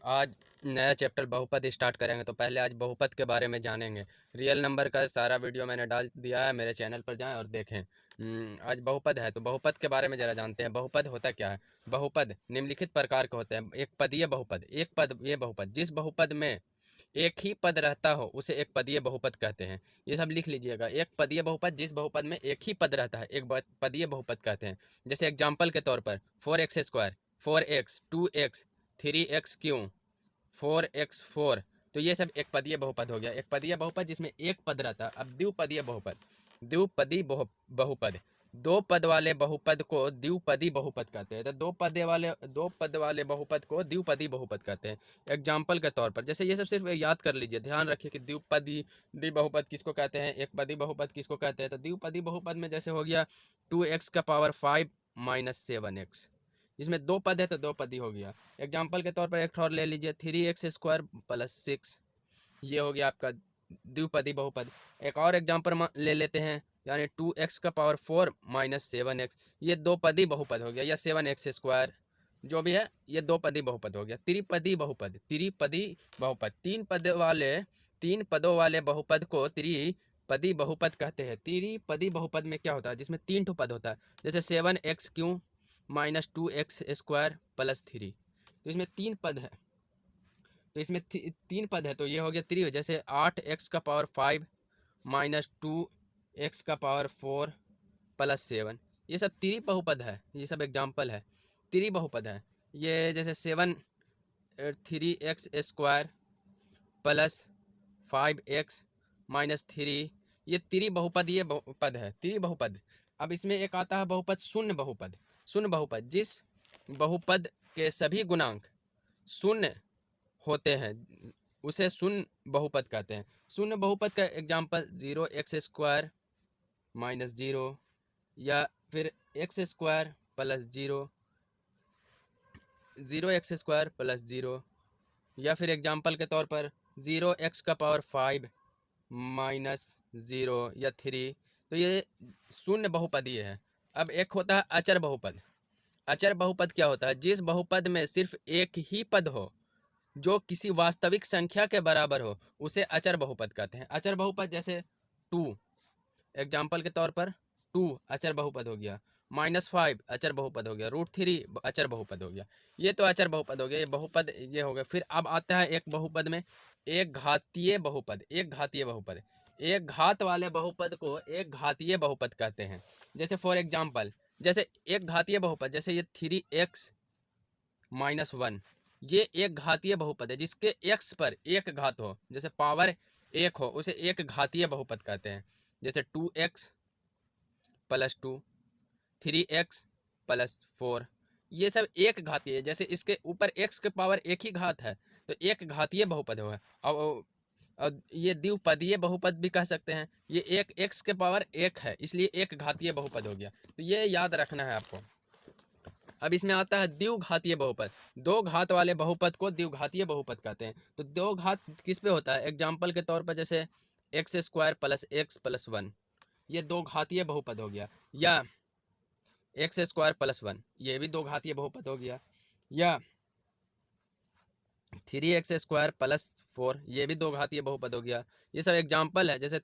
आज नया चैप्टर बहुपद स्टार्ट करेंगे, तो पहले आज बहुपद के बारे में जानेंगे। रियल नंबर का सारा वीडियो मैंने डाल दिया है, मेरे चैनल पर जाएं और देखें। आज बहुपद है तो बहुपद के बारे में ज़रा जानते हैं। बहुपद होता क्या है? बहुपद निम्नलिखित प्रकार के होते हैं। एक पदीय बहुपद, एक पद ये बहुपद, जिस बहुपद में एक ही पद रहता हो उसे एक पदीय बहुपद कहते हैं। ये सब लिख लीजिएगा। एक पदीय बहुपद, जिस बहुपद में एक ही पद रहता है, एक पदीय बहुपद कहते हैं। जैसे एग्जाम्पल के तौर पर 4x², 4x, 2x, 3x³ 4x4, तो ये सब एक पदीय बहुपद हो गया। एक पदीय बहुपद जिसमें एक पद रहता है। अब द्विपदीय बहुपद, द्विपदी बहुपद, दो पद वाले बहुपद को द्विपदी बहुपद कहते हैं। तो दो पद वाले बहुपद को द्विपदी बहुपद कहते हैं। एग्जाम्पल के तौर पर जैसे ये सब सिर्फ याद कर लीजिए, ध्यान रखिए कि द्विपदी बहुपद किसको कहते हैं, एक पदी बहुपद किसको कहते हैं। तो द्विपदी बहुपद में जैसे हो गया 2x⁵ - 7x, इसमें दो पद है तो दो पदी हो गया। एग्जाम्पल के तौर पर एक और ले लीजिए 3x² + 6, ये हो गया आपका द्विपदी बहुपद। एक और एग्जाम्पल ले लेते हैं, यानी 2x⁴ - 7x, ये दो पदी बहुपद हो गया, या 7x², जो भी है ये दो पदी बहुपद हो गया। त्रिपदी बहुपद, त्रिपदी बहुपद, तीन पदों वाले बहुपद को त्रिपदी बहुपद कहते हैं। त्रिपदी बहुपद में क्या होता है? जिसमें तीन ठो पद होता है। जैसे 7x³ - 2x² + 3, तो इसमें तीन पद है। तो इसमें तीन पद है तो ये हो गया त्रि। जैसे 8x⁵ - 2x⁴ + 7, ये सब त्रि बहुपद है। ये सब एग्जाम्पल है, त्रि बहुपद है। ये जैसे 3x² + 5x - 3, ये त्रि बहुपद, ये बहुपद है, त्रि बहुपद। अब इसमें एक आता है बहुपद शून्य बहुपद। शून्य बहुपद, जिस बहुपद के सभी गुणांक शून्य होते हैं उसे शून्य बहुपद कहते हैं। शून्य बहुपद का एग्जाम्पल 0x² - 0, या फिर x² + 0, 0x² + 0, या फिर एग्जाम्पल के तौर पर 0x⁵ - 0 या 3, तो ये शून्य बहुपदीय है। अब एक होता है अचर बहुपद। अचर बहुपद क्या होता है? जिस बहुपद में सिर्फ एक ही पद हो जो किसी वास्तविक संख्या के बराबर हो उसे अचर बहुपद कहते हैं। अचर बहुपद जैसे 2, एग्जाम्पल के तौर पर 2 अचर बहुपद हो गया, -5 अचर बहुपद हो गया, √3 अचर बहुपद हो गया। ये तो अचर बहुपद हो गया, ये बहुपद ये हो गया। फिर अब आता है एक बहुपद में एक घातीय बहुपद। एक घातीय बहुपद, एक घात वाले बहुपद को एक घातीय बहुपद कहते हैं। जैसे फॉर एग्जाम्पल, जैसे एक घातीय बहुपद, जैसे ये 3x - 1, ये एक घातीय बहुपद है जिसके x पर एक घात हो, जैसे पावर एक हो, उसे एक घातीय बहुपद कहते हैं। जैसे 2x + 2, 3x + 4, ये सब एक घातीय है। जैसे इसके ऊपर x के पावर एक ही घात है तो एक घातीय बहुपद होगा। अब ये द्विपदीय बहुपद भी कह सकते हैं। ये एक x के पावर एक है इसलिए एक घातीय बहुपद हो गया। तो ये याद रखना है आपको। अब इसमें आता है द्विघातीय बहुपद। दो घात वाले बहुपद को द्विघातीय बहुपद कहते हैं। तो दो घात किस पे होता है? एग्जाम्पल के तौर पर जैसे x² + x + 1, ये दो घातीय बहुपद हो गया। या x² + 1, ये भी दो घातीय बहुपद हो गया। या 3x² + 4, ये भी दो घातीय बहुपद हो गया। ये सब एग्जाम्पल है। जैसे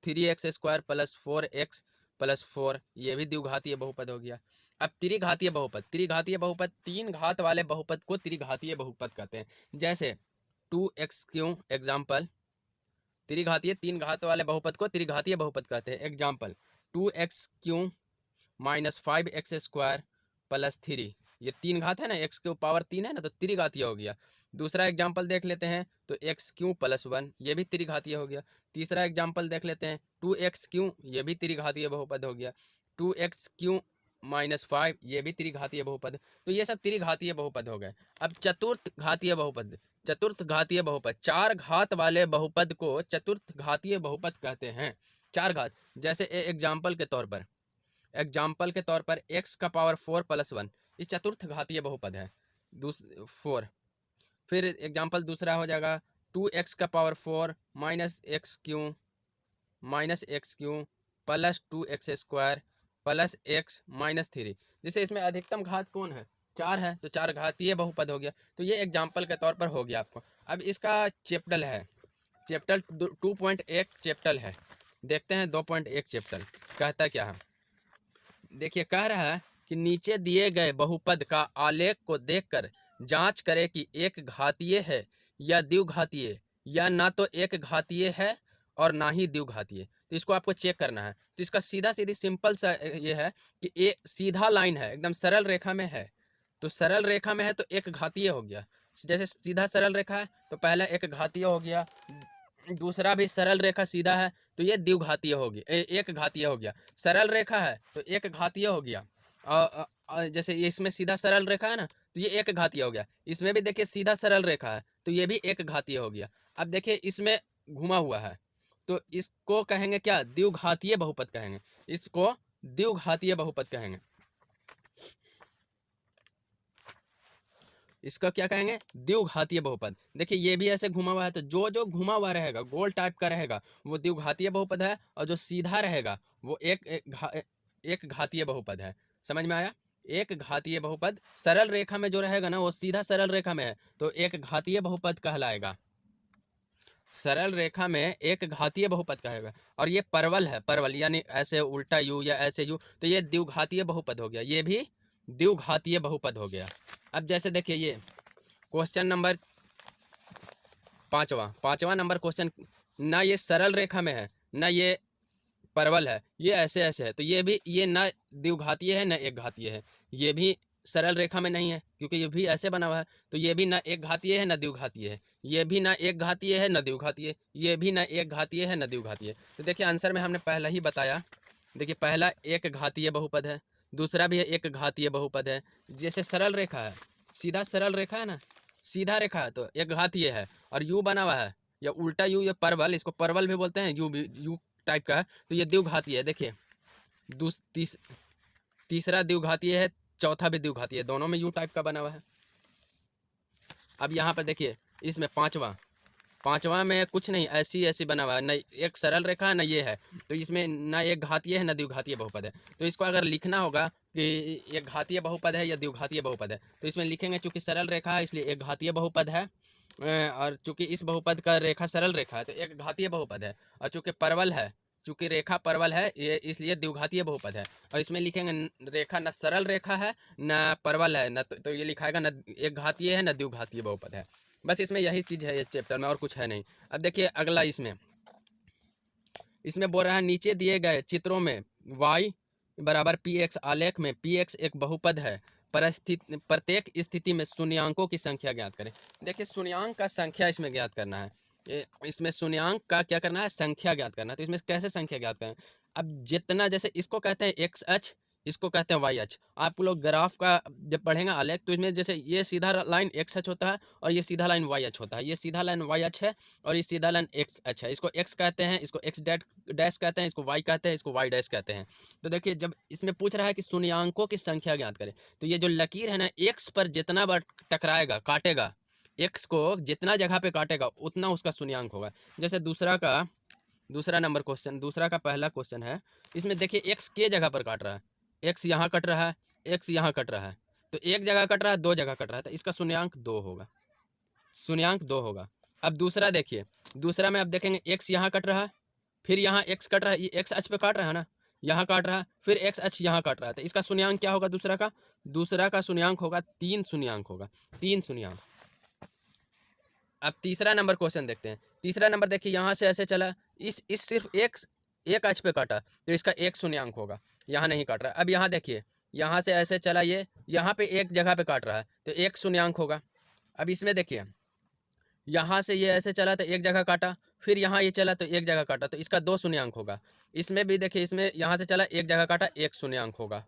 3x² + 4x + 4, ये भी द्विघातीय बहुपद हो गया। अब त्रिघातीय बहुपद, त्रिघातीय बहुपद, तीन घात वाले बहुपद को त्रिघातीय बहुपद कहते हैं। जैसे 2x³ एग्जाम्पल, त्रिघातीय तीन घात वाले बहुपद को त्रिघातीय बहुपद कहते हैं। एग्जाम्पल 2x³ - 5x² + 3, ये तीन घात है ना, x के पावर 3 है ना, तो त्रिघातीय हो गया। दूसरा एग्जाम्पल देख लेते हैं तो x³ + 1, ये भी त्रिघातीय हो गया। तीसरा एग्जाम्पल देख लेते हैं 2x³, ये भी त्रिघातीय बहुपद हो गया। 2x³ - 5, ये भी त्रिघातीय बहुपद। तो ये सब त्रिघातीय बहुपद हो गए। अब चतुर्थ घातीय बहुपद, चतुर्थ घातीय बहुपद, चार घात वाले बहुपद को चतुर्थ घातीय बहुपद कहते हैं। चार घात, जैसे एग्जाम्पल के तौर पर, x⁴ + 1, ये चतुर्थ घातीय बहुपद है। 4, फिर एग्जाम्पल दूसरा हो जाएगा 2x⁴ - x³ + 2x² + x - 3। जैसे इसमें अधिकतम घात कौन है? 4 है तो 4 घातीय बहुपद हो गया। तो ये एग्जाम्पल के तौर पर हो गया आपको। अब इसका चैप्टर है, चैप्टर 2.1 चैप्टर है, देखते हैं 2.1 चैप्टर कहता क्या है। देखिए कह रहा है कि नीचे दिए गए बहुपद का आलेख को देखकर जांच करें कि एक घातीय है या द्विघातीय, या ना तो एक घातीय है और ना ही द्विघातीय। तो इसको आपको चेक करना है। तो इसका सीधा सीधी सिंपल सा ये है कि ये सीधा लाइन है, एकदम सरल रेखा में है। तो सरल रेखा में है तो एक घातीय हो गया। जैसे सीधा सरल रेखा है तो पहला एक घातीय हो गया, दूसरा भी सरल रेखा सीधा है तो ये द्विघातीय होगी, एक घातीय हो गया। सरल रेखा है तो एक घातीय हो गया। जैसे इसमें सीधा सरल रेखा है ना तो ये एक घातीय हो गया। इसमें भी देखिए सीधा सरल रेखा है तो ये भी एक घातीय हो गया। अब देखिए इसमें घुमा हुआ है तो इसको कहेंगे क्या, द्विघातीय बहुपद कहेंगे। इसको द्विघातीय बहुपद कहेंगे। इसका क्या कहेंगे, द्विघातीय बहुपद। देखिए ये भी ऐसे घुमा हुआ है तो जो जो घुमा हुआ रहेगा, गोल टाइप का रहेगा, वो द्विघातीय बहुपद है, और जो सीधा रहेगा वो एक घातीय बहुपद है। समझ में आया। एक घातीय बहुपद सरल रेखा में जो रहेगा ना वो सीधा सरल रेखा में है तो एक घातीय बहुपद कहलाएगा। सरल रेखा में एक घातीय बहुपद कहेगा। और ये परवल है, परवल यानी ऐसे उल्टा यू या ऐसे यू, तो ये द्विघातीय बहुपद हो गया। ये भी द्विघातीय बहुपद हो गया। अब जैसे देखिए ये क्वेश्चन नंबर पांचवा नंबर क्वेश्चन, ना ये सरल रेखा में है ना ये परवल है, ये ऐसे ऐसे है तो ये भी, ये ना द्विघातीय है ना एक घातीय है। ये भी सरल रेखा में नहीं है क्योंकि ये भी ऐसे बना हुआ है तो ये भी ना एक घातीय है ना द्विघातीय है। ये भी ना एक घातीय है ना द्विघातीय, ये भी ना एक घातीय है ना द्विघातीय। तो देखिए आंसर में हमने पहले ही बताया। देखिए पहला एक घातीय बहुपद है, दूसरा भी एक घातीय बहुपद है। जैसे सरल रेखा है, सीधा सरल रेखा है ना, सीधा रेखा है तो एक घातीय है, और यू बना हुआ है या उल्टा यू या परवल, इसको परवल भी बोलते हैं, यू टाइप का है तो ये द्विघातीय है। देखिए तीसरा द्विघातीय है, चौथा भी द्विघातीय है, दोनों में यू टाइप का बना हुआ है। अब यहाँ पर देखिए इसमें पांचवा में कुछ नहीं, ऐसी बना हुआ है, न एक सरल रेखा है न ये है, तो इसमें ना एक घातीय है न द्विघातीय बहुपद है। तो इसको अगर लिखना होगा कि एक घातीय बहुपद है या द्विघातीय बहुपद है तो इसमें लिखेंगे चूंकि सरल रेखा है इसलिए एक घातीय बहुपद है, और चूंकि इस बहुपद का रेखा सरल रेखा है तो एक घातीय बहुपद है, और चूंकि परवल है, चूंकि रेखा परवल है ये इसलिए द्विघातीय बहुपद है। और इसमें लिखेंगे रेखा न सरल रेखा है न परवल है, न तो ये लिखाएगा न एक घातीय है न द्विघातीय बहुपद है। बस इसमें यही चीज़ है इस चैप्टर में, और कुछ है नहीं। अब देखिए अगला, इसमें बोल रहा है नीचे दिए गए चित्रों में y बराबर px आलेख में px एक बहुपद है, प्रत्येक स्थिति में शून्यांकों की संख्या ज्ञात करें। देखिए शून्यांक का संख्या इसमें ज्ञात करना है। इसमें शून्यांक का क्या करना है, संख्या ज्ञात करना है। तो इसमें कैसे संख्या ज्ञात करें, अब जितना, जैसे इसको कहते हैं एक्स अक्ष, इसको कहते हैं वाई अक्ष। आप लोग ग्राफ का जब पढ़ेंगे आलेख तो इसमें जैसे ये सीधा लाइन एक्स अक्ष होता है और ये सीधा लाइन वाई अक्ष होता है। ये सीधा लाइन वाई अक्ष है और ये सीधा लाइन एक्स अक्ष है। इसको एक्स कहते हैं, इसको एक्स डैश कहते हैं, इसको वाई कहते हैं, इसको वाई डैश कहते हैं। तो देखिए जब इसमें पूछ रहा है कि शून्यांकों की संख्या ज्ञात करें तो ये जो लकीर है ना, एक्स पर जितना बार टकराएगा, काटेगा, एक्स को जितना जगह पे काटेगा उतना उसका शून्यांक होगा। जैसे दूसरा नंबर क्वेश्चन, दूसरा का पहला क्वेश्चन है, इसमें देखिए एक्स के जगह पर काट रहा है, एक्स यहाँ कट रहा है, एक्स यहाँ कट रहा है, तो एक जगह कट रहा है, दो जगह कट रहा है, तो इसका शून्यांक 2 होगा, शून्यांक 2 होगा। अब दूसरा देखिए, दूसरा में अब देखेंगे एक्स यहाँ कट रहा है, फिर यहाँ एक्स कट रहा है, ये एक्स अक्ष पे काट रहा है ना, यहाँ काट रहा है, फिर एक्स अक्ष यहाँ काट रहा है, तो इसका शून्यांक क्या होगा, दूसरा का शून्यांक होगा 3 शून्यांक होगा, 3 शून्यांक। अब तीसरा नंबर क्वेश्चन देखते हैं। तीसरा नंबर देखिए यहाँ से ऐसे चला, इस सिर्फ एक अक्ष पे काटा तो इसका 1 शून्यांक होगा, यहाँ नहीं काट रहा। अब यहाँ देखिए, यहाँ से ऐसे चला, ये यहाँ पे एक जगह पे काट रहा है तो 1 शून्यांक होगा। अब इसमें देखिए यहाँ से ये ऐसे चला तो एक जगह काटा, फिर यहाँ ये चला तो एक जगह काटा, तो इसका 2 शून्यांक होगा। इसमें भी देखिए, इसमें यहाँ से चला, एक जगह काटा, 1 शून्यांक होगा।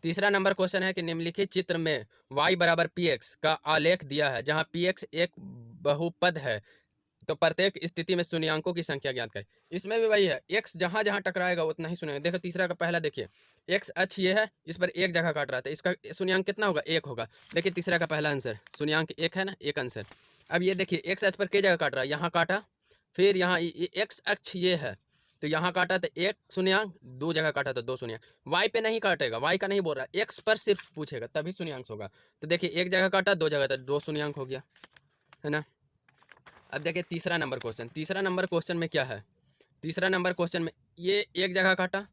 तीसरा नंबर क्वेश्चन है कि निम्नलिखित चित्र में y बराबर px का आलेख दिया है जहां px एक बहुपद है, तो प्रत्येक स्थिति में शून्यांकों की संख्या ज्ञात करें। इसमें भी वही है, x जहां जहां टकराएगा उतना ही शून्यांक। देखो तीसरा का पहला देखिए, x अक्ष ये है, इस पर एक जगह काट रहा था, इसका शून्यांक कितना होगा, 1 होगा। देखिए तीसरा का पहला आंसर, शून्यांक 1 है ना, 1 आंसर। अब ये देखिए x अक्ष पर कई जगह काट रहा है, यहाँ काटा, फिर यहाँ x अक्ष ये है तो यहाँ काटा तो एक शून्यांक, दो जगह काटा तो दो शून्यांक। वाई पे नहीं काटेगा, वाई का नहीं बोल रहा, एक्स पर सिर्फ पूछेगा तभी शून्यांक होगा। तो देखिए एक जगह काटा, दो जगह तो दो शून्यांक हो गया, है ना। अब देखिए तीसरा नंबर क्वेश्चन। तीसरा नंबर क्वेश्चन में क्या है, तीसरा नंबर क्वेश्चन में ये एक जगह काटा,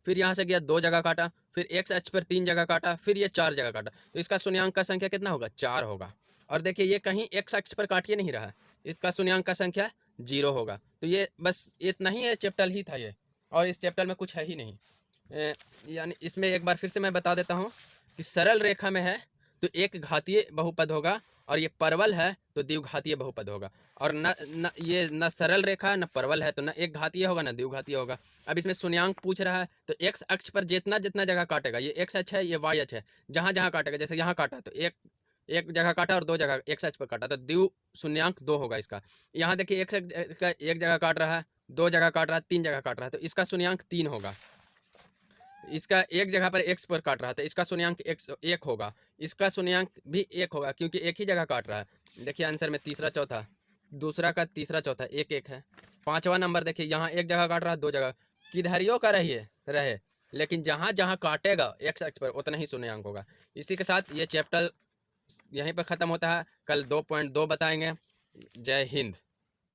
फिर यहाँ से गया दो जगह काटा, फिर एक्स अक्ष पर तीन जगह काटा, फिर ये चार जगह काटा। तो इसका शून्यांक का संख्या कितना होगा, चार होगा। और देखिए ये कहीं एक्स अक्ष पर काटिए नहीं रहा है, इसका शून्यांक का संख्या जीरो होगा। तो ये बस इतना ही है, चैप्टर ही था ये, और इस चैप्टर में कुछ है ही नहीं। यानी इसमें एक बार फिर से मैं बता देता हूँ कि सरल रेखा में है तो एक घातीय बहुपद होगा, और ये परवल है तो द्विघातीय बहुपद होगा। और न ये न सरल रेखा न परवल है तो न एक घातीय होगा न द्विघातीय होगा। अब इसमें शून्यांक पूछ रहा है तो एक्स अक्ष पर जितना जितना जगह काटेगा, ये एक्स अक्ष है ये वाई अक्ष है, जहाँ जहाँ काटेगा, जैसे यहाँ काटा तो एक जगह काटा और दो जगह एक्स अक्ष पर काटा तो द्वि शून्यांक दो होगा इसका। यहाँ देखिए एक्स अक्ष का एक जगह काट रहा है, दो जगह काट रहा है, तीन जगह काट रहा है, तो इसका शून्यांक तीन होगा। इसका एक जगह पर एक्स पर काट रहा था, इसका शून्यांक एक्स एक होगा, इसका शून्यांक भी एक होगा क्योंकि एक ही जगह काट रहा है। देखिए आंसर में तीसरा चौथा, दूसरा का तीसरा चौथा एक एक है। पांचवा नंबर देखिए यहाँ एक जगह काट रहा है, दो जगह, किधरियों का रहे लेकिन जहाँ जहाँ काटेगा एक्स अक्ष पर उतना ही शून्यांक होगा। इसी के साथ ये चैप्टर यहीं पर ख़त्म होता है। कल 2.2 बताएंगे। जय हिंद।